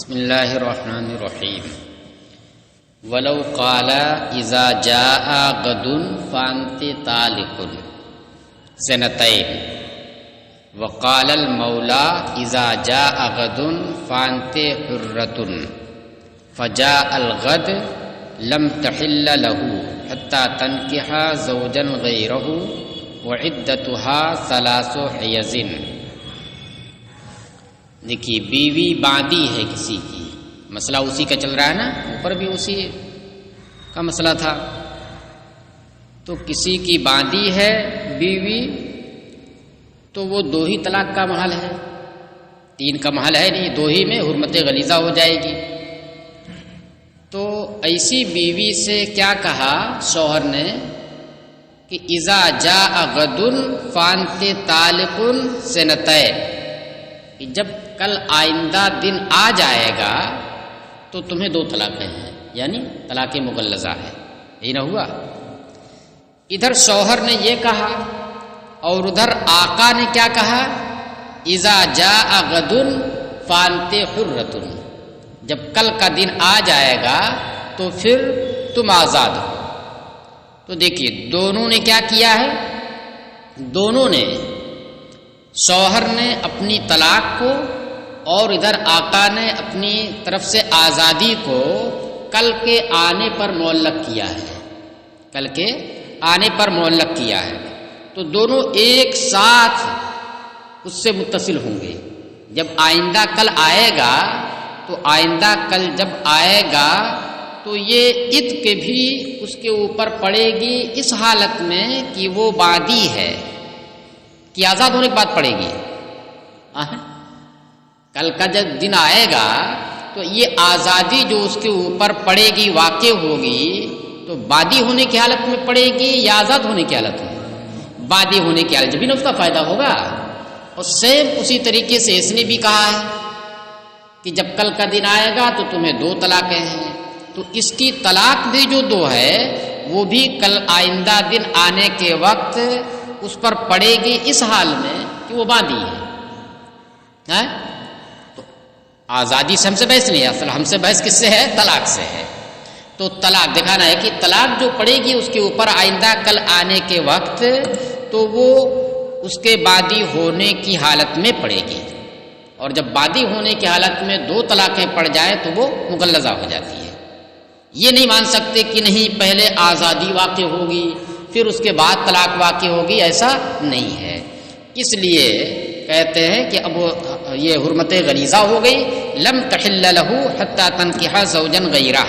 بسم اللہ الرحمن الرحیم ولو قال اذا جاء غد فانت طالق سنتين وقال المولى اذا جاء غد فانت حرة فجاء الغد لم تحل له حتى تنكح زوجا غيره وعدتها 3 حيض. دیکھیے بیوی باندھی ہے کسی کی، مسئلہ اسی کا چل رہا ہے نا، اوپر بھی اسی کا مسئلہ تھا. تو کسی کی باندھی ہے بیوی تو وہ 2 ہی طلاق کا محل ہے، 3 کا محل ہے نہیں، 2 ہی میں حرمت غلیظہ ہو جائے گی. تو ایسی بیوی سے کیا کہا شوہر نے کہ اذا جاء غد فانت طالق سنتين، کہ جب کل آئندہ دن آ جائے گا تو تمہیں 2 طلاقیں ہیں، یعنی طلاق مغلظہ ہے. یہی نہ ہوا؟ ادھر شوہر نے یہ کہا اور ادھر آقا نے کیا کہا، اذا جاء غد فانت حرۃ، جب کل کا دن آ جائے گا تو پھر تم آزاد ہو. تو دیکھیے دونوں نے کیا کیا ہے، دونوں نے، شوہر نے اپنی طلاق کو اور ادھر آقا نے اپنی طرف سے آزادی کو کل کے آنے پر معلق کیا ہے، کل کے آنے پر معلق کیا ہے. تو دونوں ایک ساتھ اس سے متصل ہوں گے. جب آئندہ کل آئے گا تو آئندہ کل جب آئے گا تو یہ عتق بھی اس کے اوپر پڑے گی اس حالت میں کہ وہ باندھی ہے، کہ آزاد ہونے کے بعد پڑے گی. کل کا جب دن آئے گا تو یہ آزادی جو اس کے اوپر پڑے گی، واقع ہوگی، تو باندھی ہونے کی حالت میں پڑے گی یا آزاد ہونے کی حالت میں؟ باندھی ہونے کی حالت، جبھی نا اس کا فائدہ ہوگا. اور سیم اسی طریقے سے اس نے بھی کہا ہے کہ جب کل کا دن آئے گا تو تمہیں 2 طلاقیں ہیں. تو اس کی طلاق بھی جو 2 ہے وہ بھی کل آئندہ دن آنے کے وقت اس پر پڑے گی اس حال میں کہ وہ باندھی ہے. تو آزادی سے ہم سے بحث نہیں ہے، اصل ہم سے بحث کس سے ہے؟ طلاق سے ہے. تو طلاق دکھانا ہے کہ طلاق جو پڑے گی اس کے اوپر آئندہ کل آنے کے وقت تو وہ اس کے باندھی ہونے کی حالت میں پڑے گی. اور جب باندھی ہونے کی حالت میں 2 طلاقیں پڑ جائیں تو وہ مغلظہ ہو جاتی ہے. یہ نہیں مان سکتے کہ نہیں پہلے آزادی واقع ہوگی پھر اس کے بعد طلاق واقع ہوگی، ایسا نہیں ہے. اس لیے کہتے ہیں کہ اب یہ حرمت غلیظہ ہو گئی، لم تحل له حتى تنكح زوجا غیرہ،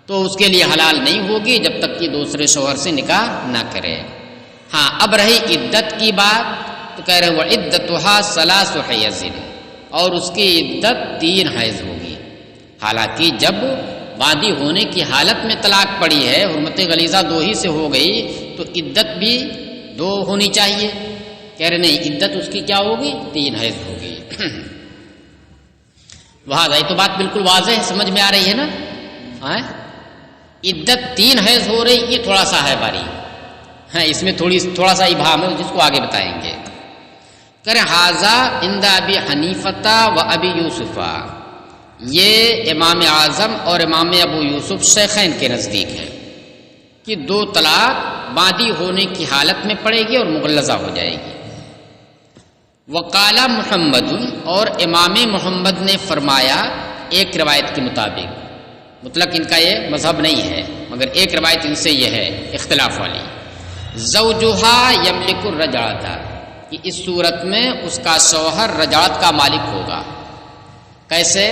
تو اس کے لیے حلال نہیں ہوگی جب تک کہ دوسرے شوہر سے نکاح نہ کرے. ہاں اب رہی عدت کی بات، تو کہہ رہے وعدتها 3 حیض، اور اس کی عدت 3 حیض ہوگی. حالانکہ جب باندھی ہونے کی حالت میں طلاق پڑی ہے، حرمت غلیظہ 2 ہی سے ہو گئی، تو عدت بھی 2 ہونی چاہیے. کہہ رہے نہیں، عدت اس کی کیا ہوگی؟ 3 حیض ہوگی. واضح، یہ تو بات بالکل واضح ہے، سمجھ میں آ رہی ہے نا؟ عدت 3 حیض ہو رہی، یہ تھوڑا سا ہے باری، اس میں تھوڑا سا ابہام ہے جس کو آگے بتائیں گے. کہہ رہے ھذا عند ابی حنیفہ و ابی یوسف، یہ امام اعظم اور امام ابو یوسف شیخین کے نزدیک ہے کہ 2 طلاق باندھی ہونے کی حالت میں پڑے گی اور مغلظہ ہو جائے گی. وقال محمد، اور امام محمد نے فرمایا ایک روایت کے مطابق، مطلق ان کا یہ مذہب نہیں ہے مگر ایک روایت ان سے یہ ہے اختلاف والی، زوجہا یملک الرجعۃ، کہ اس صورت میں اس کا شوہر رجعت کا مالک ہوگا. کیسے؟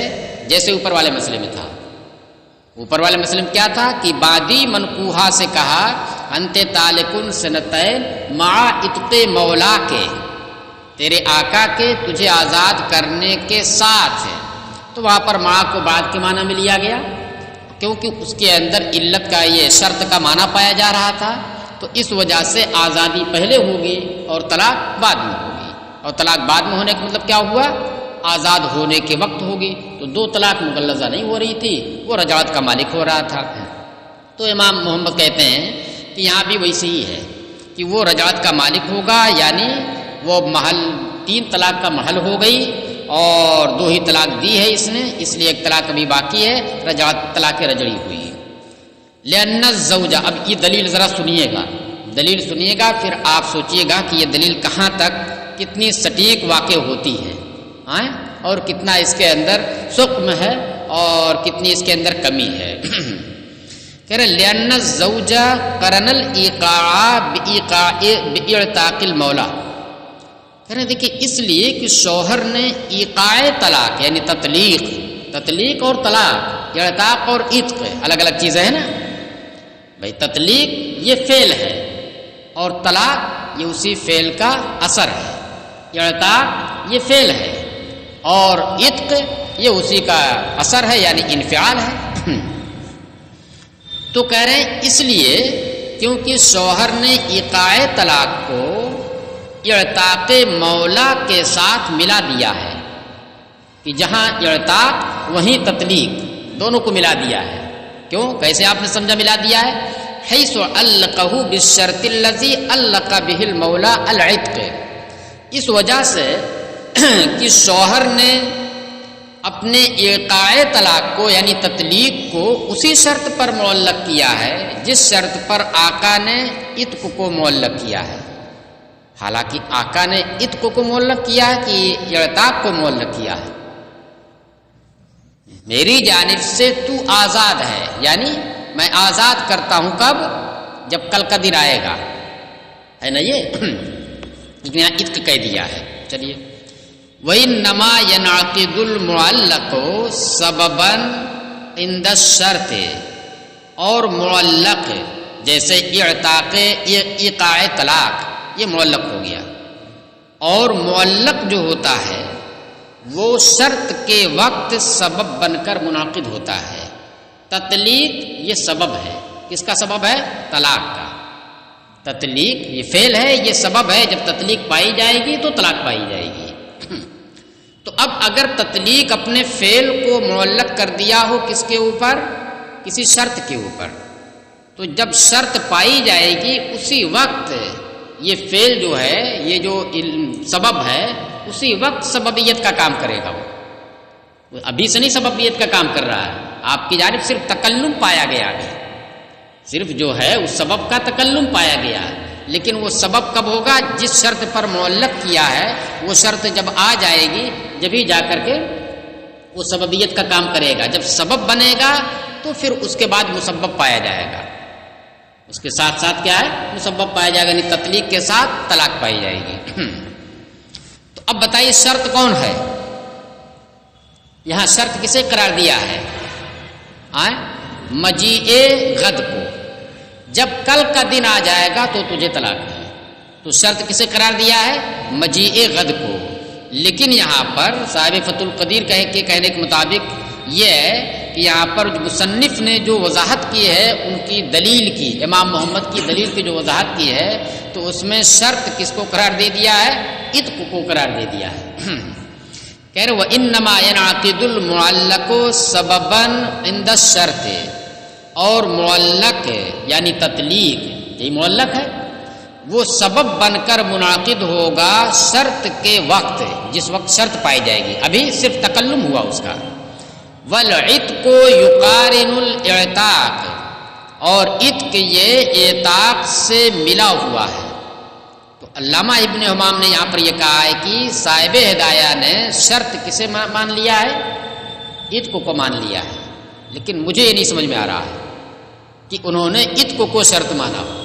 جیسے اوپر والے مسئلے میں تھا. اوپر والے مسئلے میں کیا تھا کہ باندھی منکوحہ سے کہا انت طالق سنتین مع عتق مولا کے، تیرے آقا کے تجھے آزاد کرنے کے ساتھ ہے. تو وہاں پر مع کو بعد کے معنی میں لیا گیا کیونکہ اس کے اندر علت کا یہ شرط کا معنی پایا جا رہا تھا. تو اس وجہ سے آزادی پہلے ہوگی اور طلاق بعد میں ہوگی. اور طلاق بعد میں ہونے کا مطلب کیا ہوا؟ آزاد ہونے کے وقت ہوگی. تو 2 طلاق مغلظہ نہیں ہو رہی تھی، وہ رجعت کا مالک ہو رہا تھا. تو امام محمد کہتے ہیں کہ یہاں بھی ویسے ہی ہے کہ وہ رجعت کا مالک ہوگا، یعنی وہ محل 3 طلاق کا محل ہو گئی اور 2 ہی طلاق دی ہے اس نے، اس لیے 1 طلاق ابھی باقی ہے، طلاق رجعی ہوئی ہے۔ لأن الزوج، اب یہ دلیل ذرا سنیے گا، دلیل سنیے گا، پھر آپ سوچئے گا کہ یہ دلیل کہاں تک کتنی سٹیک واقع ہوتی ہے اور کتنا اس کے اندر سقم ہے اور کتنی اس کے اندر کمی ہے۔ کہہ رہے لأن الزوج قرن الایقاع باعتاق المولا، کہہ رہے دیکھیں اس لیے کہ شوہر نے ایقاع طلاق یعنی تطلیق اور طلاق، اعتاق اور عتق الگ الگ چیزیں ہیں نا بھائی، تطلیق یہ فعل ہے اور طلاق یہ اسی فعل کا اثر ہے، اعتاق یہ فعل ہے اور عتق یہ اسی کا اثر ہے یعنی انفعال ہے۔ تو کہہ رہے ہیں اس لیے کیونکہ شوہر نے ایقاع طلاق کو اعتاق مولا کے ساتھ ملا دیا ہے کہ جہاں اعتاق وہیں تطلیق، دونوں کو ملا دیا ہے۔ کیوں؟ کیسے آپ نے سمجھا ملا دیا ہے؟ حیث علقہ بالشرط الذی علق به المولا العتق، اس وجہ سے کہ شوہر نے اپنے ایقاع طلاق کو یعنی تطلیق کو اسی شرط پر معلق کیا ہے جس شرط پر آقا نے عتق کو معلق کیا ہے۔ حالانکہ آقا نے عتق کو معلق کیا ہے کہ اعتاق کو معلق کیا ہے۔ میری جانب سے تو آزاد ہے، یعنی میں آزاد کرتا ہوں کب؟ جب کل کا دن آئے گا، ہے نا یہ لیکن یہاں عتق کہہ دیا ہے۔ چلیے وَإِنَّمَا يَنْعَقِدُ الْمُعَلَّقُ سَبَبًا عِنْدَ الشَّرْطِ، اور معلق جیسے ایقاع طلاق یہ معلق ہو گیا، اور معلق جو ہوتا ہے وہ شرط کے وقت سبب بن کر منعقد ہوتا ہے۔ تطلیق یہ سبب ہے، کس کا سبب ہے؟ طلاق کا۔ تطلیق یہ فعل ہے، یہ سبب ہے، جب تطلیق پائی جائے گی تو طلاق پائی جائے گی۔ تو اب اگر تطلیق اپنے فعل کو معلق کر دیا ہو کس کے اوپر؟ کسی شرط کے اوپر، تو جب شرط پائی جائے گی اسی وقت یہ فعل جو ہے، یہ جو سبب ہے، اسی وقت سببیت کا کام کرے گا۔ وہ ابھی سے نہیں سببیت کا کام کر رہا ہے، آپ کی جانب صرف تکلم پایا گیا ہے، صرف جو ہے اس سبب کا تکلم پایا گیا ہے، لیکن وہ سبب کب ہوگا؟ جس شرط پر معلق کیا ہے وہ شرط جب آ جائے گی جبھی جا کر کے وہ سببیت کا کام کرے گا۔ جب سبب بنے گا تو پھر اس کے بعد مسبب پایا جائے گا، اس کے ساتھ ساتھ کیا ہے؟ مسبب پایا جائے گا، یعنی تطلیق کے ساتھ طلاق پائی جائے گی۔ تو اب بتائیے شرط کون ہے؟ یہاں شرط کسے قرار دیا ہے؟ مجیء غد کو، جب کل کا دن آ جائے گا تو تجھے طلاق ہے، تو شرط کسے قرار دیا ہے؟ مجیء غد کو۔ لیکن یہاں پر صاحب فتح القدیر کے کہنے کے مطابق یہ ہے کہ یہاں پر مصنف نے جو وضاحت کی ہے ان کی دلیل کی، امام محمد کی دلیل کی جو وضاحت کی ہے، تو اس میں شرط کس کو قرار دے دیا ہے؟ عتق کو قرار دے دیا ہے۔ کہہ رہے وَإِنَّمَا يَنْعَقِدُ الْمُعَلَّقُ سَبَبًا عِنْدَ الشَّرْطِ، اور معلق یعنی تطلیق، یہ معلق ہے، وہ سبب بن کر منعقد ہوگا شرط کے وقت، جس وقت شرط پائی جائے گی، ابھی صرف تکلم ہوا اس کا۔ وَالْعِتْقُ يُقَارِنُ الْإِعْتَاقِ، اور عتق یہ اعتاق سے ملا ہوا ہے۔ تو علامہ ابن حمام نے یہاں پر یہ کہا ہے کہ صاحب ہدایہ نے شرط کسے مان لیا ہے؟ عتق کو مان لیا ہے، لیکن مجھے یہ نہیں سمجھ میں آ رہا ہے کہ انہوں نے عتق کو شرط مانا ہو،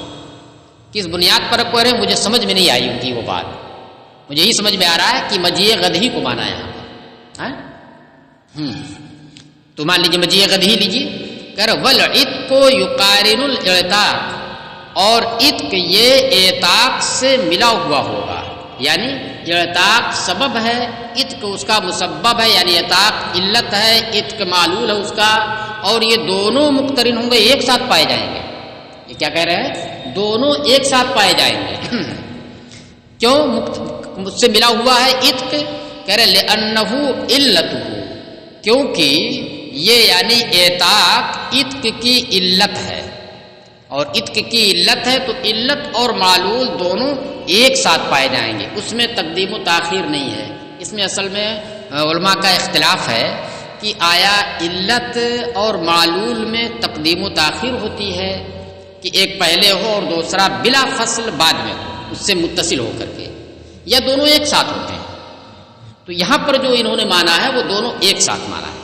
کس بنیاد پر کہہ رہے ہیں، مجھے سمجھ میں نہیں آئی ان کی وہ بات۔ مجھے یہی سمجھ میں آ رہا ہے کہ مجیء غد ہی کو مانا یہاں پر۔ تو مان لیجیے مجیء غد ہی لیجیے، کہہ رہے وَالْعِتْقُ يُقَارِنُ الْإِعْتَاقِ، اور عتق یہ اعتاق سے ملا ہوا ہوگا، یعنی اعتاق سبب ہے، عتق اس کا مسبب ہے، یعنی اعتاق علت ہے، عتق معلول ہے اس کا، اور یہ دونوں مقترن ہوں گے، ایک ساتھ پائے جائیں گے۔ یہ کیا کہہ رہے ہیں؟ دونوں ایک ساتھ پائے جائیں گے۔ کیوں مجھ سے ملا ہوا ہے عتق؟ کہہ رہے لِأَنَّهُ عِلَّتُهُ، کیونکہ یہ یعنی اعتاق عتق کی علت ہے، اور عتق کی علت ہے تو علت اور معلول دونوں ایک ساتھ پائے جائیں گے، اس میں تقدیم و تاخیر نہیں ہے، اس میں اصل میں علماء کا اختلاف ہے کہ آیا علت اور معلول میں تقدیم و تاخیر ہوتی ہے کہ ایک پہلے ہو اور دوسرا بلا فصل بعد میں ہو اس سے متصل ہو کر کے، یا دونوں ایک ساتھ ہوتے ہیں؟ تو یہاں پر جو انہوں نے مانا ہے وہ دونوں ایک ساتھ مانا ہے۔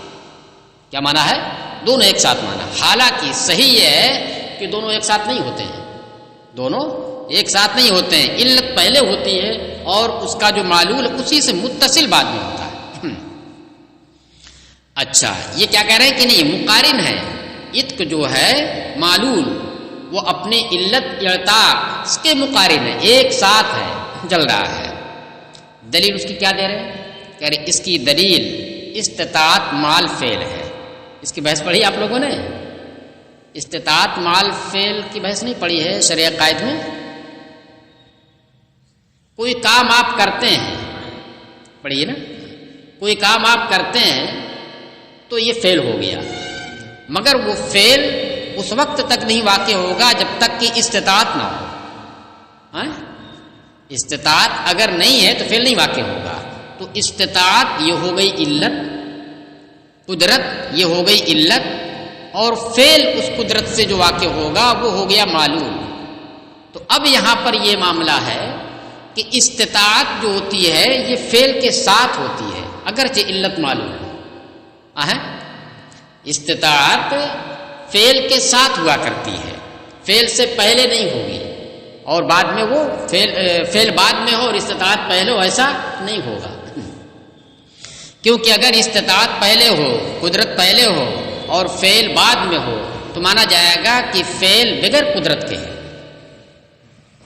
کیا مانا ہے؟ دونوں ایک ساتھ مانا۔ حالانکہ صحیح یہ ہے کہ دونوں ایک ساتھ نہیں ہوتے ہیں، دونوں ایک ساتھ نہیں ہوتے ہیں، علت پہلے ہوتی ہے اور اس کا جو معلول اسی سے متصل بعد میں ہوتا ہے۔ اچھا، یہ کیا کہہ رہے ہیں کہ نہیں، مقارن ہے، اتق جو ہے معلول وہ اپنی علت اعتاق اس کے مقارن ہے، ایک ساتھ ہے، چل رہا ہے۔ دلیل اس کی کیا دے رہے ہیں؟ کہہ رہے اس کی دلیل استطاعت مال فعل ہے۔ اس کی بحث پڑھی آپ لوگوں نے؟ استطاعت مال فعل کی بحث نہیں پڑھی ہے شرع قائد میں؟ کوئی کام آپ کرتے ہیں، پڑھیے نا، کوئی کام آپ کرتے ہیں تو یہ فعل ہو گیا، مگر وہ فعل اس وقت تک نہیں واقع ہوگا جب تک کہ استطاعت نہ ہو۔ استطاعت اگر نہیں ہے تو فعل نہیں واقع ہوگا۔ تو استطاعت یہ ہو گئی علت، قدرت یہ ہو گئی علت، اور فعل اس قدرت سے جو واقع ہوگا وہ ہو گیا معلول۔ تو اب یہاں پر یہ معاملہ ہے کہ استطاعت جو ہوتی ہے یہ فعل کے ساتھ ہوتی ہے اگرچہ علت معلوم ہے۔ استطاعت فعل کے ساتھ ہوا کرتی ہے، فعل سے پہلے نہیں ہوگی، اور بعد میں وہ فعل بعد میں ہو اور استطاعت پہلے ہو، ایسا نہیں ہوگا۔ کیونکہ اگر استطاعت پہلے ہو، قدرت پہلے ہو اور فعل بعد میں ہو تو مانا جائے گا کہ فعل بغیر قدرت کے ہے۔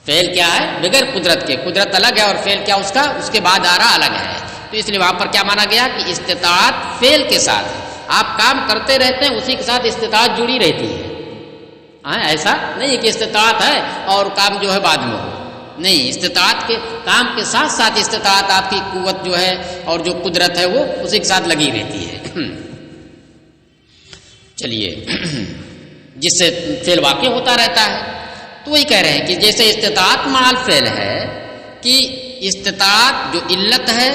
فعل کیا ہے؟ بغیر قدرت کے، قدرت الگ ہے اور فعل کیا اس کا، اس کے بعد آ رہا الگ ہے۔ تو اس لیے وہاں پر کیا مانا گیا کہ استطاعت فعل کے ساتھ ہے، آپ کام کرتے رہتے ہیں اسی کے ساتھ استطاعت جڑی رہتی ہے۔ ایسا نہیں کہ استطاعت ہے اور کام جو ہے بعد میں ہو، نہیں، استطاعت کے کام کے ساتھ ساتھ استطاعت آپ کی قوت جو ہے اور جو قدرت ہے وہ اسی کے ساتھ لگی رہتی ہے۔ چلیے، جس سے فعل واقع ہوتا رہتا ہے، تو وہی کہہ رہے ہیں کہ جیسے استطاعت مال فعل ہے کہ استطاعت جو علت ہے،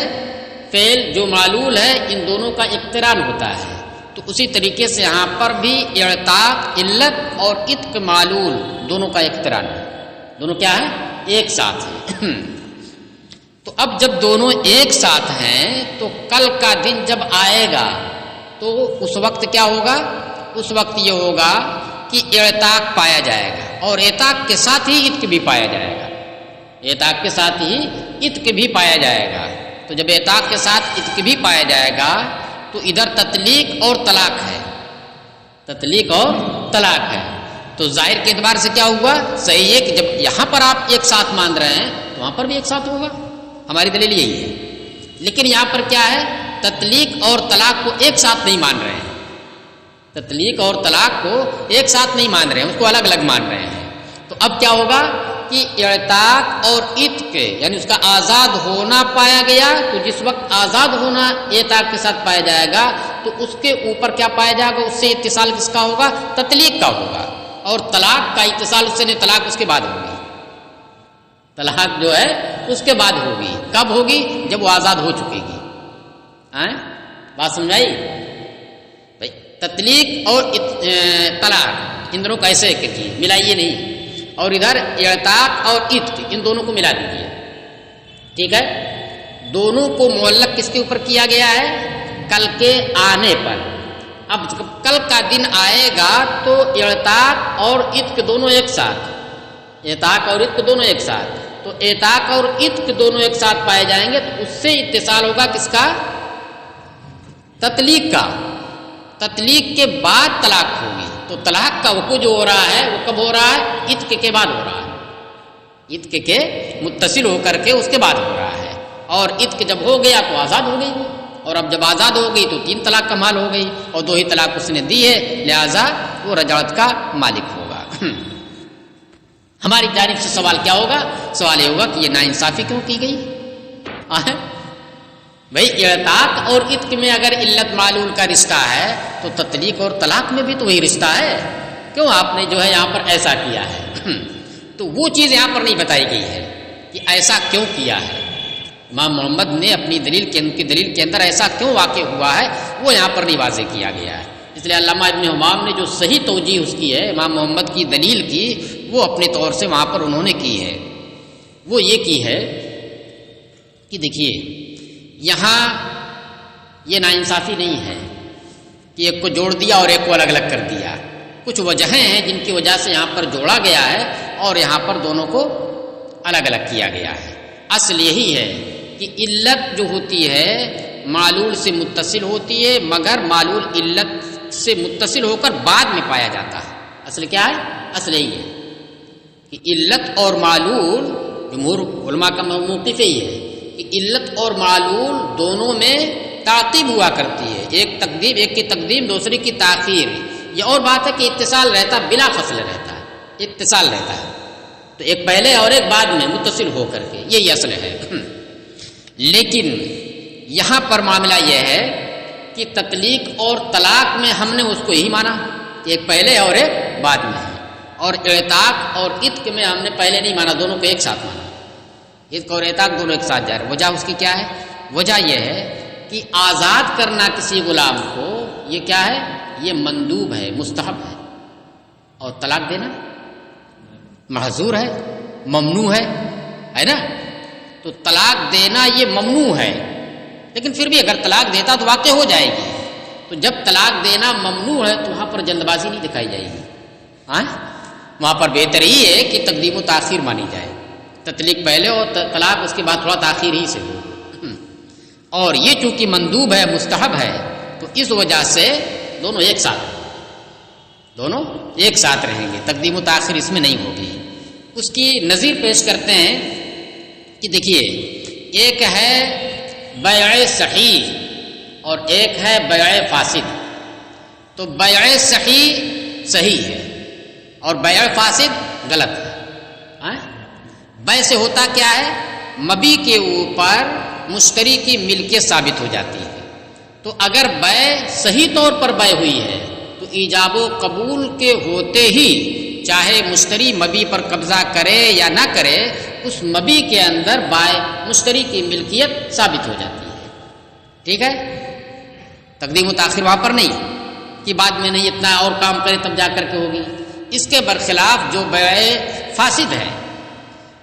فعل جو معلول ہے، ان دونوں کا اقتران ہوتا ہے، تو اسی طریقے سے یہاں پر بھی اعتاق علت اور اتق معلول دونوں کا اقتران ہے، دونوں کیا ہے؟ ایک ساتھ ہیں۔ تو اب جب دونوں ایک ساتھ ہیں تو کل کا دن جب آئے گا تو اس وقت کیا ہوگا؟ اس وقت یہ ہوگا کہ اعتاق پایا جائے گا، اور اعتاق کے ساتھ ہی اتق بھی پایا جائے گا، اعتاق کے ساتھ ہی اتق بھی پایا جائے گا۔ تو جب اعتاق کے ساتھ اتق بھی پایا جائے گا تو ادھر تطلیق اور طلاق ہے، تطلیق اور طلاق ہے۔ تو ظاہر کے اعتبار سے کیا ہوا؟ صحیح ہے کہ جب یہاں پر آپ ایک ساتھ مان رہے ہیں تو وہاں پر بھی ایک ساتھ ہوگا، ہماری دلیل یہی ہے۔ لیکن یہاں پر کیا ہے؟ تطلیق اور طلاق کو ایک ساتھ نہیں مان رہے ہیں، تطلیق اور طلاق کو ایک ساتھ نہیں مان رہے ہیں، اس کو الگ الگ مان رہے ہیں۔ تو اب کیا ہوگا کہ اعتاق اور اتق یعنی اس کا آزاد ہونا پایا گیا، تو جس وقت آزاد ہونا اعتاق کے ساتھ پایا جائے گا تو اس کے اوپر کیا پایا جائے گا؟ اس سے اتصال کس کا ہوگا؟ تطلیق کا ہوگا، اور طلاق کا اتصال اس سے نہیں، طلاق اس کے بعد ہوگی، طلاق جو ہے اس کے بعد ہوگی۔ کب ہوگی؟ جب وہ آزاد ہو چکے گی۔ بات سمجھائی بھائی؟ تطلیق اور طلاق ان دونوں کو ایسے کیجیے، ملائیے نہیں، اور ادھر اعتاق اور اتق ان دونوں کو ملا دیجیے، ٹھیک ہے؟ دونوں کو معلق کس کے اوپر کیا گیا ہے؟ کل کے آنے پر۔ اب جب کل کا دن آئے گا تو اعتاق اور اتق دونوں ایک ساتھ، اعتاق اور اتق دونوں ایک ساتھ، تو اعتاق اور اتق دونوں ایک ساتھ پائے جائیں گے تو اس سے اتصال ہوگا کس کا؟ تطلیق کا۔ تطلیق کے بعد طلاق ہوگی، تو طلاق کا وقوع جو ہو رہا ہے وہ کب ہو رہا ہے؟ اتق کے بعد ہو رہا ہے، اتق کے متصل ہو کر کے اس کے بعد ہو رہا ہے، اور اتق جب ہو گیا تو آزاد ہو گئی، اور اب جب آزاد ہو گئی تو 3 طلاق کا مال ہو گئی، اور 2 ہی طلاق اس نے دی ہے، لہذا وہ رجعت کا مالک ہوگا۔ ہماری جانب سے سوال کیا ہوگا؟ سوال یہ ہوگا کہ یہ ناانصافی کیوں کی گئی؟ بھائی اعتاق اور اتق میں اگر علت معلول کا رشتہ ہے تو تطلیق اور طلاق میں بھی تو وہی رشتہ ہے، کیوں آپ نے جو ہے یہاں پر ایسا کیا ہے؟ تو وہ چیز یہاں پر نہیں بتائی گئی ہے کہ ایسا کیوں کیا ہے، امام محمد نے اپنی دلیل کے اندر ایسا کیوں واقع ہوا ہے وہ یہاں پر نہیں واضح کیا گیا ہے. اس لیے علامہ ابن حمام نے جو صحیح توجیہ اس کی ہے امام محمد کی دلیل کی، وہ اپنے طور سے وہاں پر انہوں نے کی ہے. وہ یہ کی ہے کہ دیکھیے یہاں یہ ناانصافی نہیں ہے کہ ایک کو جوڑ دیا اور ایک کو الگ الگ کر دیا. کچھ وجہیں ہیں جن کی وجہ سے یہاں پر جوڑا گیا ہے اور یہاں پر دونوں کو الگ الگ کیا گیا ہے. اصل یہی ہے کہ علت جو ہوتی ہے معلول سے متصل ہوتی ہے، مگر معلول علت سے متصل ہو کر بعد میں پایا جاتا ہے. اصل کیا ہے؟ اصل یہی ہے کہ علت اور معلول، جمہور علماء کا موقف یہی ہے کہ علت اور معلول دونوں میں تعقیب ہوا کرتی ہے، ایک کی تقدیم دوسری کی تاخیر. یہ اور بات ہے کہ اتصال رہتا بلا فصل رہتا ہے، اتصال رہتا ہے تو ایک پہلے اور ایک بعد میں متصل ہو کر کے، یہی اصل ہے. لیکن یہاں پر معاملہ یہ ہے کہ تطلیق اور طلاق میں ہم نے اس کو یہی مانا کہ ایک پہلے اور ایک بعد میں ہے، اور اعتاق اور عتق میں ہم نے پہلے نہیں مانا، دونوں کو ایک ساتھ مانا. عتق اور اعتاق دونوں ایک ساتھ جا رہے. وجہ اس کی کیا ہے؟ وجہ یہ ہے کہ آزاد کرنا کسی غلام کو یہ کیا ہے؟ یہ مندوب ہے، مستحب ہے، اور طلاق دینا محظور ہے، ممنوع ہے نا. تو طلاق دینا یہ ممنوع ہے، لیکن پھر بھی اگر طلاق دیتا تو واقع ہو جائے گی. تو جب طلاق دینا ممنوع ہے تو وہاں پر جلد بازی نہیں دکھائی جائے گی. وہاں پر بہتر ہی ہے کہ تقدیم و تاخیر مانی جائے، تطلیق پہلے اور طلاق اس کے بعد تھوڑا تاخیر ہی سے ہو. اور یہ چونکہ مندوب ہے، مستحب ہے، تو اس وجہ سے دونوں ایک ساتھ رہیں گے، تقدیم و تاخیر اس میں نہیں ہوگی. اس کی نظیر پیش کرتے ہیں کہ دیکھیے ایک ہے بیع صحیح اور ایک ہے بیع فاسد. تو بیع صحیح ہے اور بیع فاسد غلط ہے. بیع سے ہوتا کیا ہے؟ مبی کے اوپر مشتری کی ملکیت ثابت ہو جاتی ہے. تو اگر بیع صحیح طور پر بیع ہوئی ہے تو ایجاب و قبول کے ہوتے ہی چاہے مشتری مبی پر قبضہ کرے یا نہ کرے، اس مبی کے اندر مشتری کی ملکیت ثابت ہو جاتی ہے. ٹھیک ہے؟ تقدیم و تاخیر وہاں پر نہیں کہ بعد میں نہیں اتنا اور کام کرے تب جا کر کے ہوگی. اس کے برخلاف جو بیع فاسد ہے،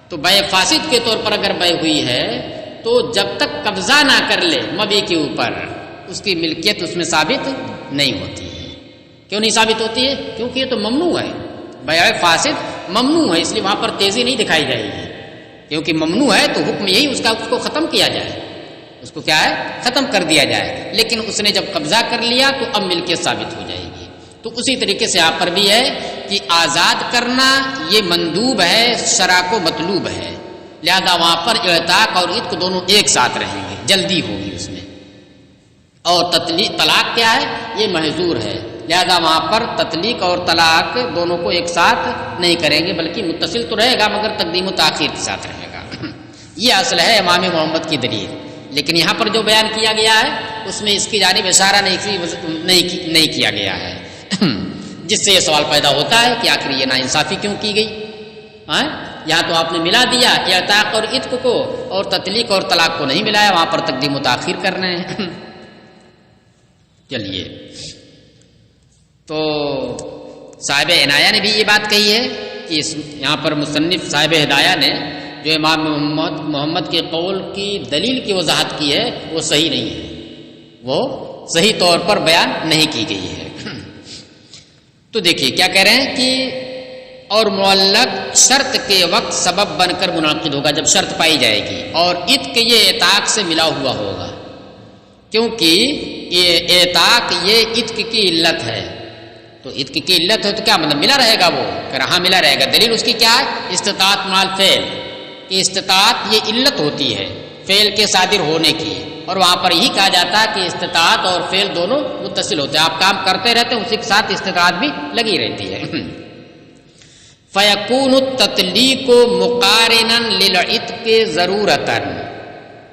تو بیع فاسد کے طور پر اگر بیع ہوئی ہے تو جب تک قبضہ نہ کر لے مبی کے اوپر، اس کی ملکیت اس میں ثابت نہیں ہوتی ہے. کیوں نہیں ثابت ہوتی ہے؟ کیونکہ یہ تو ممنوع ہے. بیع فاسد ممنوع ہے، اس لیے وہاں پر تیزی نہیں دکھائی جائے گی. کیونکہ ممنوع ہے تو حکم یہی اس کو ختم کیا جائے، اس کو کیا ہے؟ ختم کر دیا جائے. لیکن اس نے جب قبضہ کر لیا تو اب ملکیت ثابت ہو جائے گی. تو اسی طریقے سے یہاں پر بھی ہے کہ آزاد کرنا یہ مندوب ہے، شرع کو مطلوب ہے، لہذا وہاں پر اعتاق اور عتق دونوں ایک ساتھ رہیں گے، جلدی ہوگی اس میں. اور طلاق کیا ہے؟ یہ محظور ہے، لہذا وہاں پر تطلیق اور طلاق دونوں کو ایک ساتھ نہیں کریں گے، بلکہ متصل تو رہے گا مگر تقدیم و تاخیر کے ساتھ رہے گا. یہ اصل ہے امام محمد کی دلیل. لیکن یہاں پر جو بیان کیا گیا ہے اس میں اس کی جانب اشارہ نہیں کیا گیا ہے، جس سے یہ سوال پیدا ہوتا ہے کہ آخر یہ ناانصافی کیوں کی گئی. یہاں تو آپ نے ملا دیا اعتاق اور عتق کو، اور تطلیق اور طلاق کو نہیں ملایا، وہاں پر تقدیم و تاخیر کرنا ہے. چلیے، تو صاحب عنایہ نے بھی یہ بات کہی ہے کہ یہاں پر مصنف صاحب ہدایہ نے جو امام محمد کے قول کی دلیل کی وضاحت کی ہے وہ صحیح نہیں ہے، وہ صحیح طور پر بیان نہیں کی گئی ہے. تو دیکھیے کیا کہہ رہے ہیں کہ اور معلق شرط کے وقت سبب بن کر منعقد ہوگا جب شرط پائی جائے گی، اور عتق یہ اعتاق سے ملا ہوا ہوگا، کیونکہ یہ اعتاق یہ عتق کی علت ہے. تو عتق کی علت ہے تو کیا مطلب ملا رہے گا؟ وہ کہاں ملا رہے گا؟ دلیل اس کی کیا ہے؟ استطاعت مال فعل، کہ استطاعت یہ علت ہوتی ہے فعل کے صادر ہونے کی، اور وہاں پر یہی کہا جاتا ہے کہ استطاعت اور فعل دونوں متصل ہوتے ہیں، آپ کام کرتے رہتے ہیں، اسی کے ساتھ استطاعت بھی لگی رہتی ہے. فَيَكُونُ التَّطْلِيقُ مُقَارِنًا لِلْعِتْقِ ضَرُورَةً.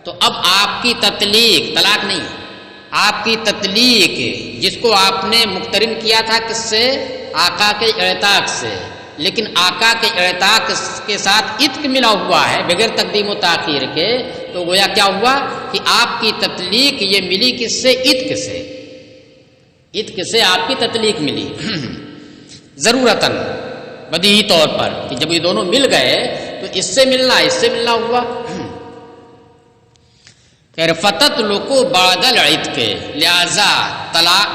تو اب آپ کی تطلیق، طلاق نہیں، آپ کی تطلیق جس کو آپ نے مقترن کیا تھا کس سے؟ آقا کے اعتاق سے، لیکن آقا کے اعتاق کے ساتھ عتق ملا ہوا ہے بغیر تقدیم و تاخیر کے، تو تو گویا کیا ہوا کہ آپ کی تطلیق یہ ملی کس سے؟ عتق سے، عتق سے آپ کی تطلیق ملی ضرورتاً، بدیہی طور پر کہ جب یہ دونوں مل گئے تو اس سے ملنا ہوا۔ فَتَطْلُقُ بَعْدَ الْعِتْقِ، لہذا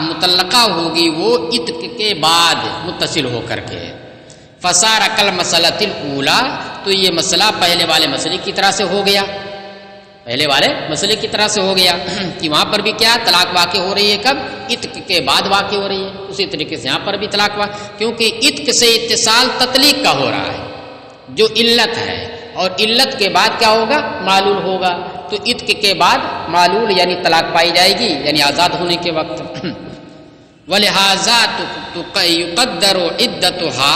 مطلقہ ہوگی وہ عتق کے بعد متصل ہو کر کے۔ فَصَارَ كَالْمَسْأَلَةِ الْأُولَىٰ، تو یہ مسئلہ پہلے والے مسئلے کی طرح سے ہو گیا، پہلے والے مسئلے کی طرح سے ہو گیا کہ وہاں پر بھی کیا طلاق واقع ہو رہی ہے، کب؟ عتق کے بعد واقع ہو رہی ہے۔ اسی طریقے سے یہاں پر بھی طلاق واقع، کیونکہ عتق سے اتصال تطلیق کا ہو رہا ہے جو علت ہے، اور علت کے بعد کیا ہوگا؟ معلول ہوگا، تو عتق کے بعد معلول یعنی طلاق پائی جائے گی، یعنی آزاد ہونے کے وقت۔ وَلِهَذَا يُقَدَّرُ عِدَّتُهَا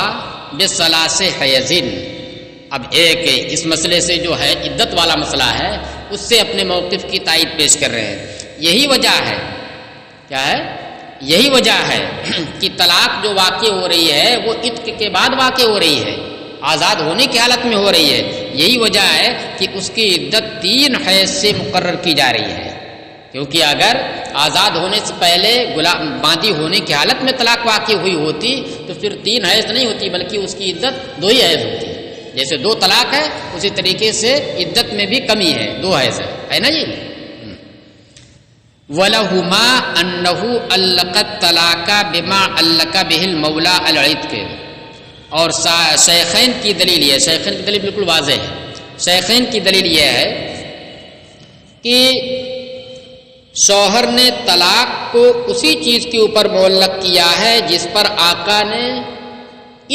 بِثَلَاثِ حَيَضٍ۔ اب ایک اس مسئلے سے جو ہے عدت والا مسئلہ ہے اس سے اپنے موقف کی تائید پیش کر رہے ہیں۔ یہی وجہ ہے، کیا ہے؟ یہی وجہ ہے کہ طلاق جو واقع ہو رہی ہے وہ عتق کے بعد واقع ہو رہی ہے، آزاد ہونے کی حالت میں ہو رہی ہے۔ یہی وجہ ہے کہ اس کی عدت 3 حیض سے مقرر کی جا رہی ہے، کیونکہ اگر آزاد ہونے سے پہلے باندھی ہونے کی حالت میں طلاق واقع ہوئی ہوتی تو پھر 3 حیض نہیں ہوتی، بلکہ اس کی عدت 2 ہی حیض ہوتی۔ جیسے 2 طلاق ہے اسی طریقے سے عدت میں بھی کمی ہے، 2 حیض ہے نا جی۔ وَلَهُمَا أَنَّهُ أَلَّقَ الطَّلَاقَ بِمَا أَلَّقَ بِهِ الْمَوْلَى الْعِتْقِ، اور شیخین کی دلیل یہ ہے، شیخین کی دلیل بالکل واضح ہے۔ شیخین کی دلیل یہ ہے کہ شوہر نے طلاق کو اسی چیز کے اوپر معلق کیا ہے جس پر آقا نے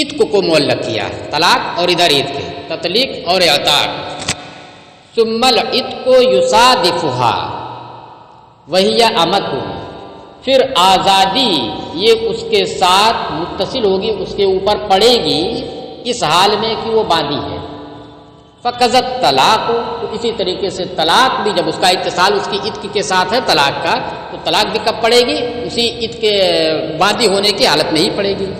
عتق کو معلق کیا ہے، طلاق اور ادھر عتق، تطلیق اور اعتاق۔ ثم العتق یصادفها وہی امت، پھر آزادی یہ اس کے ساتھ متصل ہوگی، اس کے اوپر پڑے گی اس حال میں کہ وہ باندھی ہے۔ فقضت طلاق، تو اسی طریقے سے طلاق بھی جب اس کا اتصال اس کی عتق کے ساتھ ہے طلاق کا، تو طلاق بھی کب پڑے گی؟ اسی عتق کے باندھی ہونے کی حالت میں ہی پڑے گی۔